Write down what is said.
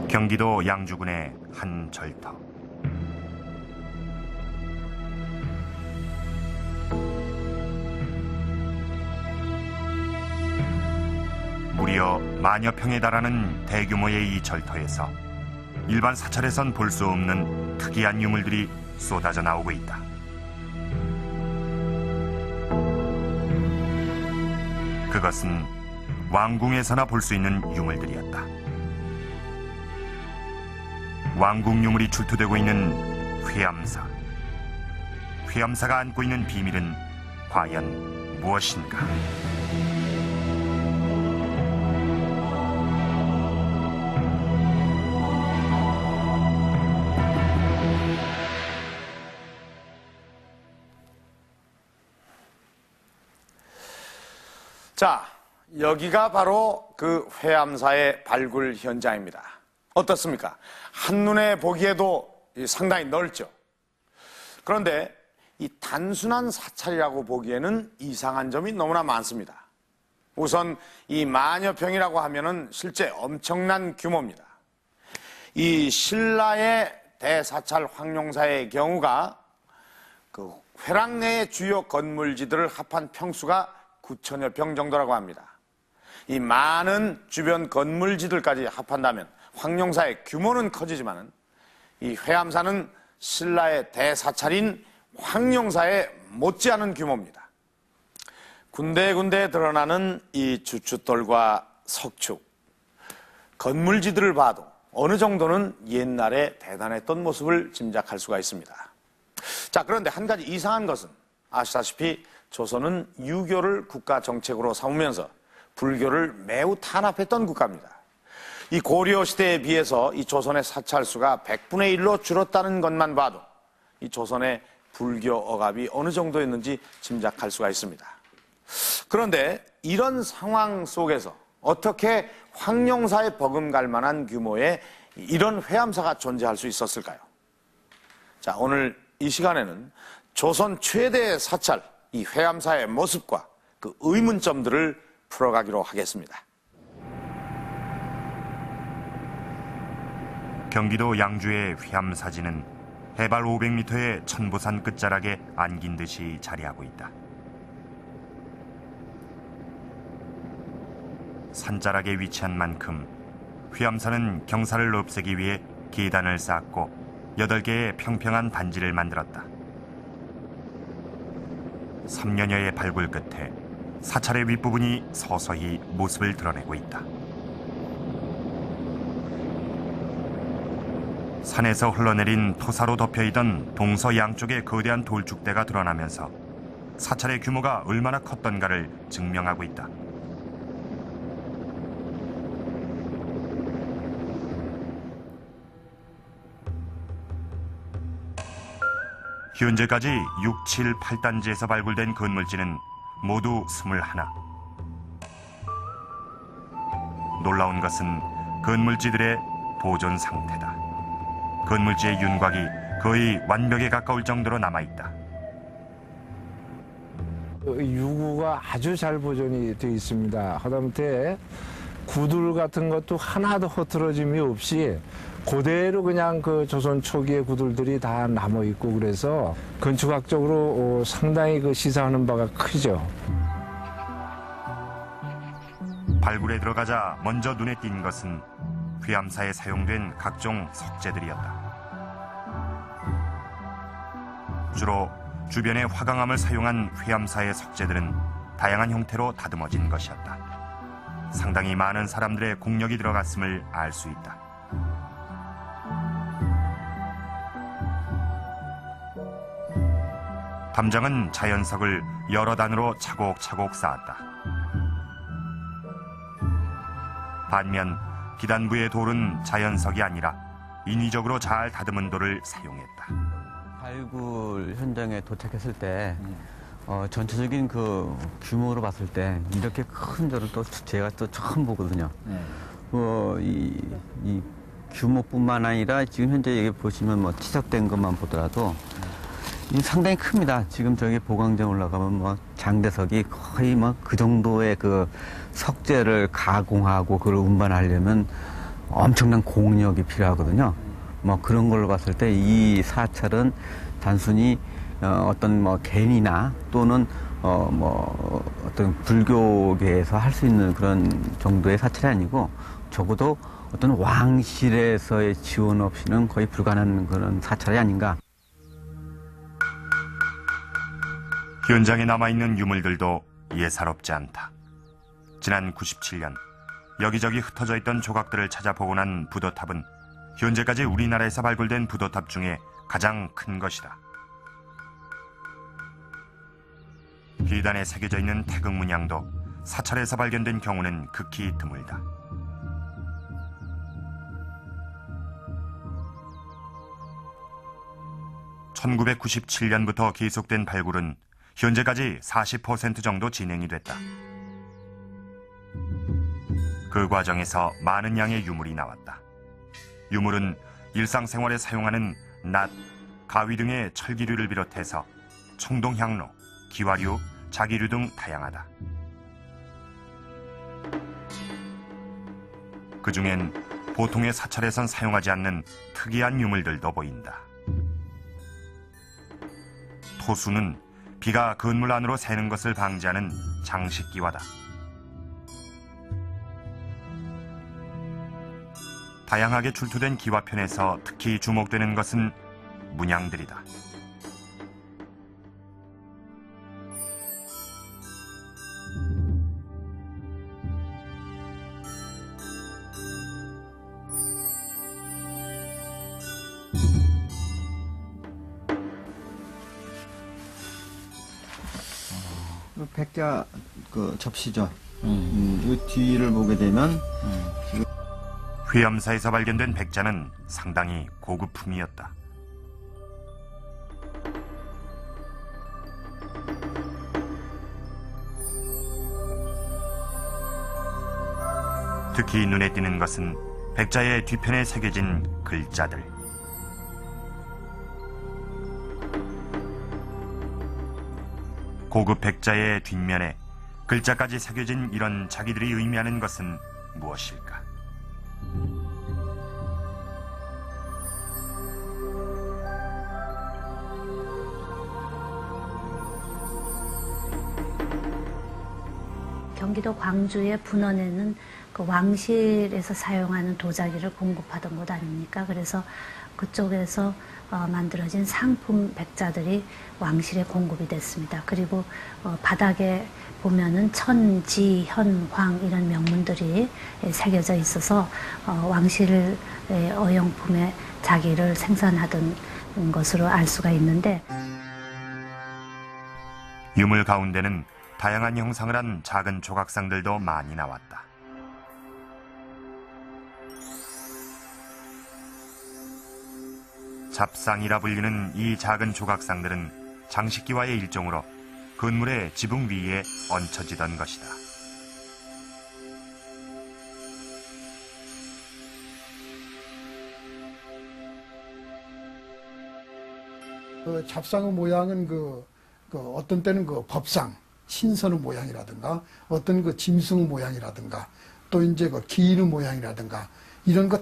경기도 양주군의 한 절터. 무려 만여 평에 달하는 대규모의 이 절터에서 일반 사찰에선 볼 수 없는 특이한 유물들이 쏟아져 나오고 있다. 그것은 왕궁에서나 볼 수 있는 유물들이었다. 왕궁 유물이 출토되고 있는 회암사. 회암사가 안고 있는 비밀은 과연 무엇인가? 자, 여기가 바로 그 회암사의 발굴 현장입니다. 어떻습니까? 한눈에 보기에도 상당히 넓죠. 그런데 이 단순한 사찰이라고 보기에는 이상한 점이 너무나 많습니다. 우선 이 만여 평이라고 하면은 실제 엄청난 규모입니다. 이 신라의 대사찰 황룡사의 경우가 그 회락 내의 주요 건물지들을 합한 평수가 9천여 평 정도라고 합니다. 이 많은 주변 건물지들까지 합한다면 황룡사의 규모는 커지지만은 이 회암사는 신라의 대사찰인 황룡사에 못지않은 규모입니다. 군데군데 드러나는 이 주춧돌과 석축, 건물지들을 봐도 어느 정도는 옛날에 대단했던 모습을 짐작할 수가 있습니다. 자, 그런데 한 가지 이상한 것은 아시다시피 조선은 유교를 국가 정책으로 삼으면서 불교를 매우 탄압했던 국가입니다. 이 고려 시대에 비해서 이 조선의 사찰수가 100분의 1로 줄었다는 것만 봐도 이 조선의 불교 억압이 어느 정도였는지 짐작할 수가 있습니다. 그런데 이런 상황 속에서 어떻게 황룡사에 버금갈 만한 규모의 이런 회암사가 존재할 수 있었을까요? 자, 오늘 이 시간에는 조선 최대의 사찰, 이 회암사의 모습과 그 의문점들을 풀어가기로 하겠습니다. 경기도 양주의 회암사지는 해발 500m의 천보산 끝자락에 안긴 듯이 자리하고 있다. 산자락에 위치한 만큼 회암사는 경사를 없애기 위해 계단을 쌓고 8개의 평평한 단지를 만들었다. 3년여의 발굴 끝에 사찰의 윗부분이 서서히 모습을 드러내고 있다. 산에서 흘러내린 토사로 덮여있던 동서 양쪽의 거대한 돌축대가 드러나면서 사찰의 규모가 얼마나 컸던가를 증명하고 있다. 현재까지 6, 7, 8단지에서 발굴된 건물지는 모두 21. 놀라운 것은 건물지들의 보존 상태다. 건물지의 윤곽이 거의 완벽에 가까울 정도로 남아있다. 유구가 아주 잘 보존이 되어 있습니다. 하다못해 구들 같은 것도 하나도 흐트러짐이 없이 그대로 그냥 그 조선 초기의 구들들이 다 남아 있고 그래서 건축학적으로 상당히 그 시사하는 바가 크죠. 발굴에 들어가자 먼저 눈에 띈 것은 회암사에 사용된 각종 석재들이었다. 주로 주변의 화강암을 사용한 회암사의 석재들은 다양한 형태로 다듬어진 것이었다. 상당히 많은 사람들의 공력이 들어갔음을 알 수 있다. 담장은 자연석을 여러 단으로 차곡차곡 쌓았다. 반면 기단부의 돌은 자연석이 아니라 인위적으로 잘 다듬은 돌을 사용했다. 발굴 현장에 도착했을 때 전체적인 그 규모로 봤을 때 이렇게 큰 절을 또 제가 또 처음 보거든요. 이 규모뿐만 아니라 지금 현재 여기 보시면 뭐 치석된 것만 보더라도 상당히 큽니다. 지금 저기 보강정 올라가면 뭐 장대석이 거의 뭐 그 정도의 그 석재를 가공하고 그걸 운반하려면 엄청난 공력이 필요하거든요. 뭐 그런 걸로 봤을 때 이 사찰은 단순히 어떤 뭐 개인이나 또는 뭐 어떤 불교계에서 할 수 있는 그런 정도의 사찰이 아니고 적어도 어떤 왕실에서의 지원 없이는 거의 불가능한 그런 사찰이 아닌가. 현장에 남아있는 유물들도 예사롭지 않다. 지난 97년 여기저기 흩어져 있던 조각들을 찾아 복원한 부도탑은 현재까지 우리나라에서 발굴된 부도탑 중에 가장 큰 것이다. 비단에 새겨져 있는 태극 문양도 사찰에서 발견된 경우는 극히 드물다. (1997년부터) 계속된 발굴은 현재까지 40% 정도 진행이 됐다. 그 과정에서 많은 양의 유물이 나왔다. 유물은 일상생활에 사용하는 낫, 가위 등의 철기류를 비롯해서 청동향로, 기와류, 자기류 등 다양하다. 그중엔 보통의 사찰에선 사용하지 않는 특이한 유물들도 보인다. 토수는 비가 건물 안으로 새는 것을 방지하는 장식기와다. 다양하게 출토된 기와편에서 특히 주목되는 것은 문양들이다. 백자 그 접시죠. 이 뒤를 보게 되면 회암사에서 발견된 백자는 상당히 고급품이었다. 특히 눈에 띄는 것은 백자의 뒤편에 새겨진 글자들. 고급 백자의 뒷면에 글자까지 새겨진 이런 자기들이 의미하는 것은 무엇일까? 경기도 광주의 분원에는 그 왕실에서 사용하는 도자기를 공급하던 곳 아닙니까? 그래서 그쪽에서 만들어진 상품 백자들이 왕실에 공급이 됐습니다. 그리고 바닥에 보면은 천, 지, 현, 황 이런 명문들이 새겨져 있어서 왕실의 어용품의 자기를 생산하던 것으로 알 수가 있는데, 유물 가운데는 다양한 형상을 한 작은 조각상들도 많이 나왔다. 잡상이라 불리는 이 작은 조각상들은 장식기와의 일종으로 건물의 지붕 위에 얹혀지던 것이다. 그 잡상의 모양은 그 어떤 때는 그 법상, 신선의 모양이라든가 어떤 그 짐승의 모양이라든가 또 이제 그 기인의 모양이라든가 이런 거